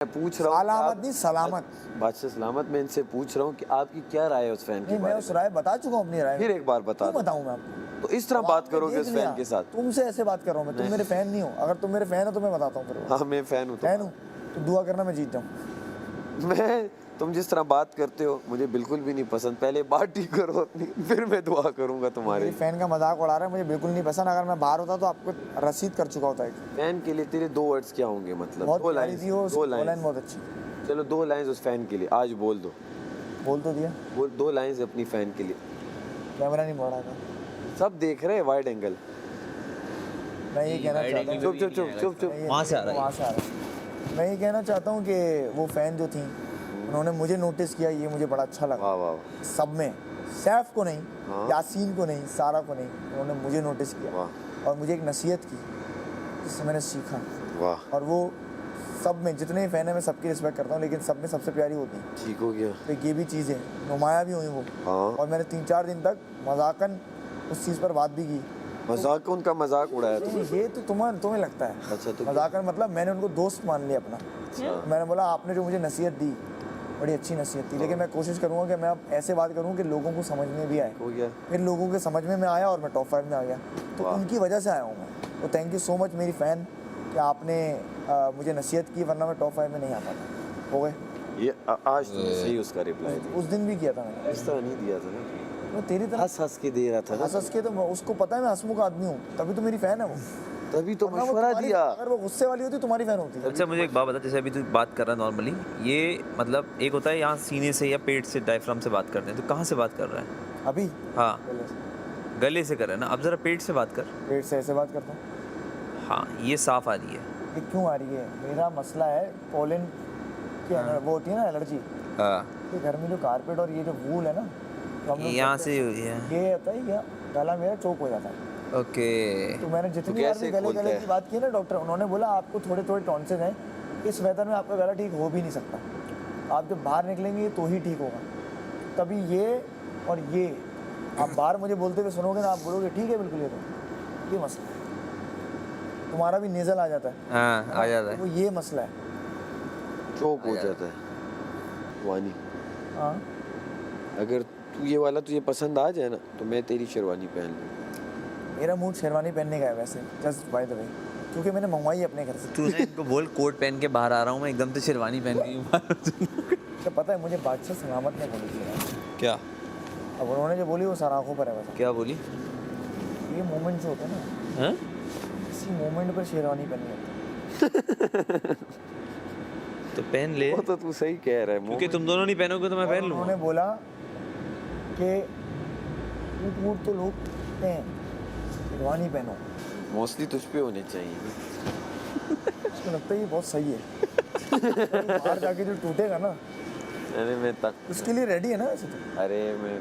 पूछ रहा हूँ सलामत नहीं, सलामत। बादशाह सलामत, मैं इनसे पूछ रहा हूँ कि आपकी क्या राय है उस फैन के नहीं, मैं बारे उस में? राय बता चुका हूँ अपनी राय। फिर एक बार बता क्यों दो। बताऊँ मैं आपको? तो इस तरह अब बात आपने करोगे देख उस लिया, फैन के साथ? तुमसे ऐसे बात कर रहा हूँ मैं, तुम मेरे फैन नहीं हो। अगर तुम मेरे फैन हो तो मैं बताता हूँ फिर। हाँ मैं फैन हूँ। फैन हूँ तो दुआ करना मैं जीत जाऊँ। मैं तुम जिस तरह बात करते हो मुझे बिल्कुल भी नहीं पसंद। पहले बात ठीक करो अपनी, फिर मैं दुआ करूंगा तुम्हारे मेरी फैन का मजाक उड़ा रहा है, मुझे बिल्कुल नहीं पसंद। अगर मैं बाहर होता तो आपको रसीद कर चुका होता है। फैन के लिए। तेरे 2 वर्ड्स क्या होंगे? मतलब बहुत 2 प्यारी लाइंस। थी वो, 2 लाइन लाइंस। बहुत अच्छी। चलो 2 लाइंस उस फैन के लिए आज बोल दो। बोल तो दिया। बोल 2 लाइंस अपनी फैन के लिए। कैमरा नहीं मोड़ा था। सब देख रहे हैं वाइड एंगल। मैं ये कहना चाहता हूँ, चुप चुप चुप चुप चुप। वहाँ से आ रहा है। वहाँ से आ रहा है। मैं ये कहना चाहता हूँ कि वो फैन जो थी उन्होंने मुझे नोटिस किया, ये मुझे बड़ा अच्छा लगा। वाह वाह। सब में, सैफ को नहीं, हाँ। यासीन को नहीं, सारा को नहीं, उन्होंने मुझे नोटिस किया वाह और मुझे एक नसीहत की जिससे मैंने सीखा। वाह। और वो सब में जितने फैन हैं मैं सबकी रिस्पेक्ट करता हूँ, लेकिन सब में सबसे प्यारी होती है। ठीक हो गया। तो ये भी चीज़ है, नुमाया भी हुई वो। हाँ। और मैंने 3-4 दिन तक मजाकन उस चीज़ पर बात भी की। मजाक, उनका मजाक उड़ाया तुमने? नहीं, ये तो तुम्हें लगता है। अच्छा तो मजाकन मतलब मैंने उनको दोस्त मान लिया अपना। अच्छा। मैंने बोला आपने जो मुझे नसीहत दी बड़ी अच्छी नसीहत थी, लेकिन मैं कोशिश करूँगा कि मैं अब ऐसे बात करूँ कि लोगों को समझ में भी आए। हो गया। फिर लोगों के समझ में मैं आया और मैं टॉप 5 में आ गया। तो वाह। उनकी वजह से आया हूँ मैं। तो थैंक यू सो मच मेरी फ़ैन कि आपने मुझे नसीहत की, वरना मैं टॉप 5 में नहीं आ पाता। हो गए ये आज तुमने सही उसका रिप्लाई दिया। उस दिन भी किया था मैंने। इस तरह नहीं दिया था ना। वो तेरी तरह हंस हंस के दे रहा था ना। हंस के, तो उसको पता है मैं हंसमुख आदमी हूँ, तभी तो मेरी फ़ैन है वो। तभी तो वरना वो मशवरा तुम्हारी- दिया। अगर वो गुस्से वाली होती तुम्हारी फ़ैन होती। अच्छा मुझे एक बात बता, जैसे अभी तू बात कर रहा है नॉर्मली, ये मतलब एक होता है यहाँ सीने से या पेट से डायफ्राम से बात करते हैं, तो कहाँ से बात कर रहा है? अभी हाँ पहले से। गले से कर रहा है ना, अब ज़रा पेट से बात कर। पेट से ऐसे बात करता हूँ। हाँ ये साफ आ रही है। ये क्यों आ रही है? मेरा मसला है पोलन की, वो होती है ना एलर्जी। हाँ ये घर में जो कारपेट और ये जो वूल है ना, तो हम लोग यहाँ करते से हैं, हुई है। ये होता है, ये गला मेरा चोक हो जाता है। ओके। तो मैंने जितनी बार कैसे भी गले खोलता गले है? की बात की ना, डॉक्टर उन्होंने बोला आपको थोड़े थोड़े टॉन्सिल हैं, इस वेदर में आपका गला ठीक हो भी नहीं सकता। आप जब बाहर निकलेंगे तो ही ठीक होगा। तभी ये और ये आप बाहर मुझे बोलते हुए सुनोगे ना, आप बोलोगे ठीक है बिल्कुल, ये मसला है। तुम्हारा भी नेजल आ जाता है। हाँ आ जाता है। वो ये मसला है। चौक हो जाता है वानी। हाँ अगर तू ये वाला तुझे पसंद आ जाए ना तो मैं तेरी शेरवानी पहन लूँ। मेरा मूड शेरवानी पहनने का है वैसे, जस्ट बाय द वे, क्योंकि मैंने मंगवाई है अपने घर से। तू इनको बोल कोट पहन के बाहर आ रहा हूँ मैं, एकदम से शेरवानी पहन गई हूँ। तो पता है मुझे बादशाह सलामत ने बोली थी, क्या अब उन्होंने जो बोली वो सर आँखों पर है बस। क्या बोली? ये मोमेंट जो होते हैं ना, हाँ इसी मोमेंट पर शेरवानी पहननी होती है। तो पहन ले, वो तो तू सही कह रहा है। क्योंकि तुम दोनों नहीं पहनोगे तो मैं और पहन उन्होंने लूँगा। बोला कि ऊट वूट तो लोग कहते हैं, शेरवानी पहनो। मोस्टली तुझ पे होने चाहिए। उसको लगता है ये बहुत सही है। बाहर जाके जो टूटेगा ना, अरे मैं उसके लिए रेडी है ना वैसे तो। अरे मैं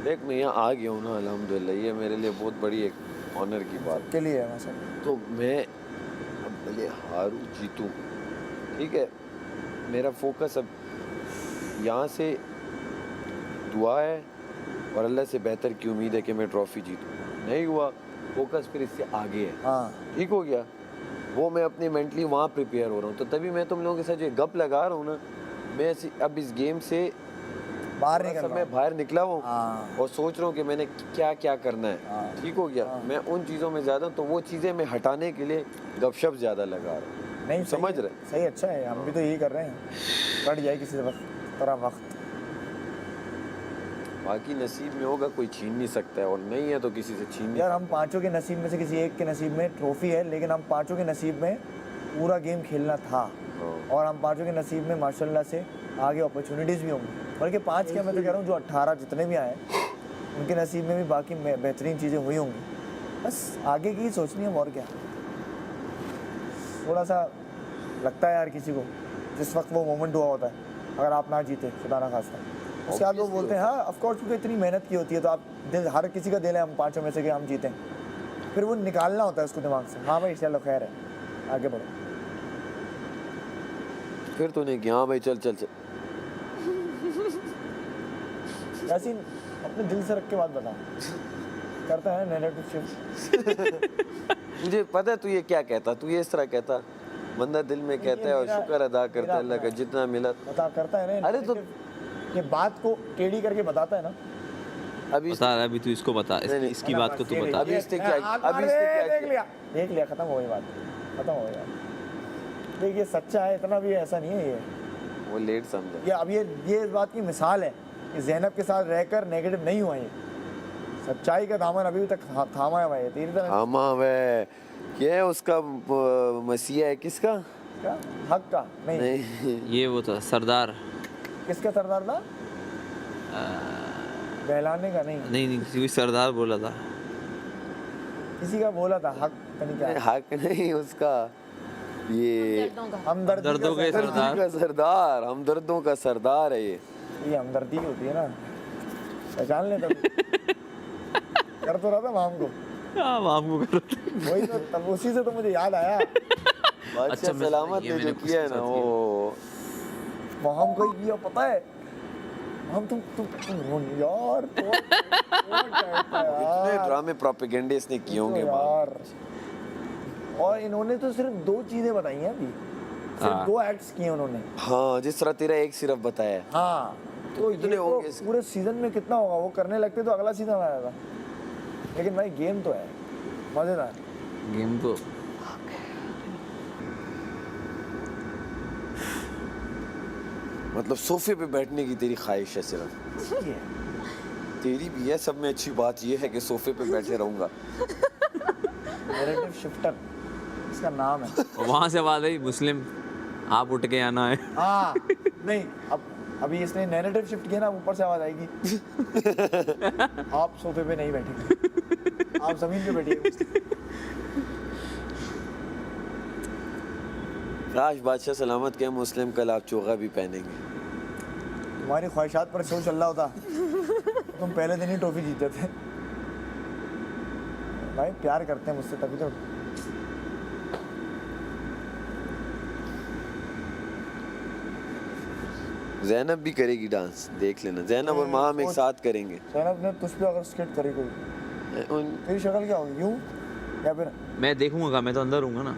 देख मैं यहाँ आ गया हूँ ना, अल्हम्दुलिल्लाह, ये मेरे लिए बहुत बड़ी एक ऑनर की बात। के लिए है वैसे। तो मैं अब भले हारूं जीतूं, ठीक है, मेरा फोकस अब यहाँ से दुआ है और अल्लाह से बेहतर की उम्मीद है कि मैं ट्रॉफी जीतूं। नहीं हुआ फोकस फिर इससे आगे है। हाँ ठीक हो गया, वो मैं अपने मेंटली वहाँ प्रिपेयर हो रहा हूँ। तो तभी मैं तुम लोगों के साथ जो गप लगा रहा हूँ ना, मैं अब इस गेम से बाहर थोड़ा निकल सा रहा मैं हूँ। बाहर निकला हूँ हाँ। और सोच रहा हूँ कि मैंने क्या क्या करना है। हाँ। ठीक हो गया। हाँ। मैं उन चीज़ों में ज़्यादा, तो वो चीज़ें मैं हटाने के लिए गपशप ज़्यादा लगा रहा हूँ। नहीं समझ सही है, रहे? सही, अच्छा है, हम भी तो यही कर रहे हैं। कट जाए किसी वक्त तरह वक्त। बाकी नसीब में होगा, कोई छीन नहीं सकता है, और नहीं है तो किसी से छीन नहीं। यार हम पांचों के नसीब में से किसी एक के नसीब में ट्रॉफी है, लेकिन हम पांचों के नसीब में पूरा गेम खेलना था। और हम पांचों के नसीब में माशाल्लाह से आगे अपॉर्चुनिटीज़ भी होंगी। बल्कि 5 क्या, मैं तो कह रहा हूँ जो 18 जितने भी आए उनके नसीब में भी बाकी बेहतरीन चीज़ें हुई होंगी। बस आगे की सोचनी है और क्या। थोड़ा सा लगता है यार किसी को जिस वक्त वो मोमेंट हुआ होता है, अगर आप ना जीते खुदा ना खास्ता, उसके बाद वो बोलते हैं हाँ ऑफ कोर्स, क्योंकि इतनी मेहनत की होती है तो आप दिल, हर किसी का दिल है हम पांचों में से कि हम जीतें, फिर वो निकालना होता है उसको दिमाग से। हाँ भाई चलो खैर है, आगे बढ़ो। फिर तूने कि हाँ भाई चल चल चल। यासीन अपने दिल से रख के बात बताओ, करता है नैरेटिव शिफ्ट। मुझे पता है तू ये क्या कहता, तू ये इस तरह कहता बंदा दिल में कहता है और मेरा- शुक्र अदा करता है मेरा अल्लाह का, अपना जितना मिला। बता करता है ना। अरे तो ये बात को टेढ़ी करके बताता है ना। अभी बता रहा है, अभी तू इसको बता, नहीं, नहीं, इसकी बात को तू बता। अभी इसने क्या- अभी इसने क्या किया? देख लिया, खत्म हो गई बात, खत्म हो गई बात। देखिए सच्चा है, इतना भी ऐसा नहीं है ये। वो लेट समझा। ये अब ये इस बात की मिसाल है कि ज़ैनब के साथ रहकर नेगेटिव नहीं हुआ ये। सच्चाई का दामन अभी तक थामा है भाई, तेरी तरह। आमा वे क्या है उसका मसीहा है किसका? क्या हक का नहीं, नहीं ये वो था सरदार, किसका सरदार था? बहलाने का नहीं, नहीं कोई सरदार बोला था। किसी का बोला था हक का नहीं क्या। हक नहीं उसका, ये हमदर्दी हमदर्दों का के सरदार। सरदार। का सरदार, हमदर्दों का सरदार है ये हमदर्दी होती है ना, पहचान ले तब। कर तो रहा था माम को, हाँ मामू करो। वही तो, तब उसी से तो मुझे याद आया। बादशाह अच्छा, मैं- सलामत ये ने मैंने जो किया है उसके ना साथ वो मोहम को ही किया पता है। हम तुम यार इतने ड्रामे प्रोपेगेंडे इसने किए होंगे बाप। यार, और इन्होंने तो सिर्फ 2 चीजें बताई हैं अभी, सिर्फ हाँ। 2 एक्ट्स किए उन्होंने। हाँ जिस तरह तेरा एक सिर्फ बताया है। हाँ तो कितने ये तो होंगे इसके? पूरे सीजन में कितना होगा, वो करने लगते तो अगला सीजन आया था। लेकिन भाई गेम तो है मजेदार। गेम तो मतलब सोफे पे बैठने की तेरी ख्वाहिश है सिर्फ, ये तेरी भी है। सब में अच्छी बात ये है कि सोफे पे बैठे रहूंगा। नैरेटिव शिफ्टर इसका नाम है। वहाँ से बात आई मुस्लिम, आप उठ के आना है। हाँ नहीं, अब अभी इसने नैरेटिव शिफ्ट किया ना, ऊपर से आवाज आएगी। आप सोफे पे नहीं बैठेंगे, आप जमीन पे बैठिए। काश बादशाह सलामत के मुस्लिम कल आप चोगा भी पहनेंगे। तुम्हारी ख्वाहिशात पर शो चल रहा होता, तुम पहले दिन ही ट्रॉफी जीते थे। भाई प्यार करते हैं मुझसे तभी तो। जैनब भी करेगी डांस, देख लेना। जैनब और माम एक साथ करेंगे। सैनब ने तुझ पे अगर स्किट करी कोई, उन तेरी शक्ल क्या होगी, यूं या फिर मैं देखूंगा, मैं तो अंदर हूँगा ना।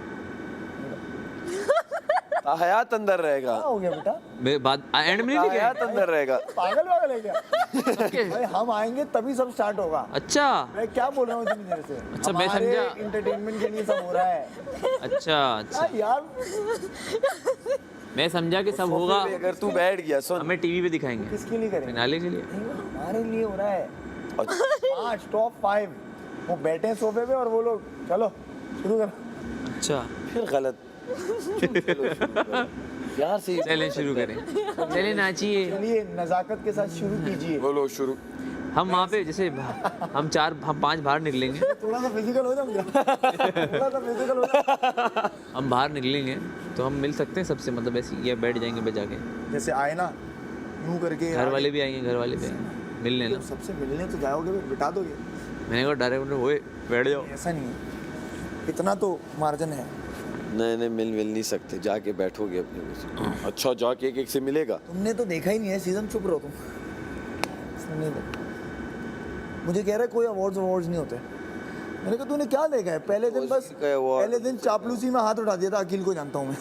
हयात अंदर रहेगा, क्या हो गया बेटा? मैं बाद एंड में नहीं लिखा हयात है? अंदर रहेगा। पागल वागल है क्या? भाई हम आएंगे तभी सब स्टार्ट होगा। अच्छा मैं क्या बोल रहा हूँ इतनी देर से? अच्छा, मैं हमारे समझा। इंटरटेनमेंट के लिए सब हो रहा है। अच्छा अच्छा, यार मैं समझा कि सब होगा, सोफे पे अगर तू बैठ गया सुन, हमें टीवी पे दिखाएंगे किसके लिए करेंगे? फिनाले के लिए। हमारे लिए हो रहा है। अच्छा, 5 टॉप 5 वो बैठे हैं सोफे पे और वो लोग चलो शुरू करो। अच्छा फिर गलत। चलो, शुरू प्यार से चलें शुरू करें, चलें नाचिए। चलिए नजाकत के साथ शुरू कीजिए। बोलो शुरू। हम वहाँ पे जैसे हम 5 बाहर निकलेंगे, थोड़ा सा फिजिकल हो जाऊंगा, थोड़ा सा फिजिकल हो जाऊंगा। हम बाहर निकलेंगे तो हम मिल सकते हैं सबसे, मतलब ऐसे या बैठ जाएंगे पे जाके। जैसे आए ना यूं करके, घर वाले भी आएंगे, घर वाले भी आएंगे मिलने ना। सबसे मिलने तो जाओगे, बिठा दोगे? मैंने कहा डायरेक्ट ओए बैठ जाओ। ऐसा नहीं है, इतना तो मार्जिन है। नहीं मिल नहीं सकते, जाके बैठोगे अपने को। अच्छा जाके एक से मिलेगा। तुमने तो देखा ही नहीं है सीजन, चुप रहो तुम। सुनने दो। मुझे कह रहा है कोई अवार्ड्स नहीं होते। मैंने कहा तूने क्या देखा है? पहले दिन बस, का award। पहले दिन चापलूसी में हाथ उठा दिया था, अकील को जानता हूँ मैं।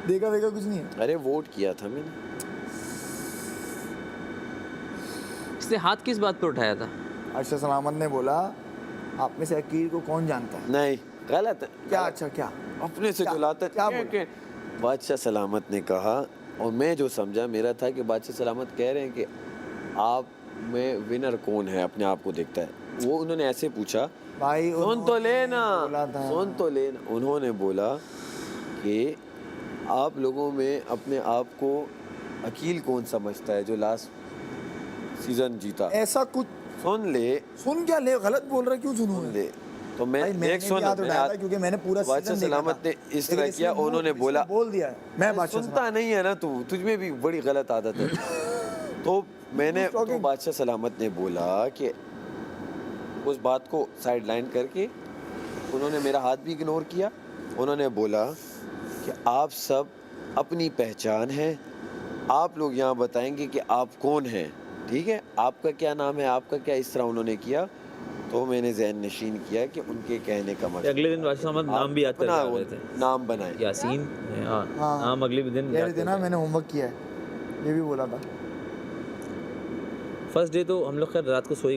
देखा कुछ नहीं है। अरे वोट किया था मैंने। इसने हाथ किस बात पे उठाया था? अर्शद सलामत ने बोला आप में से अकील को कौन जानता है? नहीं गलत है। क्या? अच्छा क्या? अपने से क्या? जो लाता क्या क्या- बोला? क्या- बादशाह सलामत ने कहा, और मैं जो समझा मेरा था कि बादशाह सलामत कह रहे हैं कि आप में विनर कौन है, अपने आप को देखता है। वो उन्होंने ऐसे पूछा, भाई सुन तो उन्होंने लेना, बोला था। सुन तो लेना। उन्होंने बोला कि आप लोगों में अपने आप को अकील कौन समझता है जो लास्ट सीजन जीता। ऐसा कुछ सुन ले, सुन क्या ले, गलत बोल रहा है, क्यों सुनूं सुन मैं? ले। तो मैं भाई मैंने देख सुन, भी हाथ मैं उठाया था हाथ- क्योंकि मैंने पूरा बादशाह सीजन देखा सलामत था। ने इस लेकिन तरह इसने किया, मुंह- उन्होंने इसने बोला बोल दिया है मैं बादशाह सुनता नहीं है ना तू, तुझ में भी बड़ी गलत आदत है। तो मैंने Who's talking? तो बादशाह सलामत ने बोला कि उस बात को साइड लाइन करके उन्होंने मेरा हाथ भी इग्नोर किया। उन्होंने बोला कि आप सब अपनी पहचान है, आप लोग यहाँ बताएंगे कि आप कौन हैं, ठीक है, आपका क्या नाम है, आपका क्या, इस तरह उन्होंने किया। तो मैंने जहन नशीन किया कि उनके कहने का मतलब अगले दिन बादशाह अहमद नाम भी याद करके आ रहे थे, नाम बनाए। यासीन, हाँ हाँ। नाम अगले दिन कह याद रहे थे ना करके। मैंने होमवर्क किया है, ये भी बोला था। फर्स्ट डे तो हम लोग खैर रात को सोई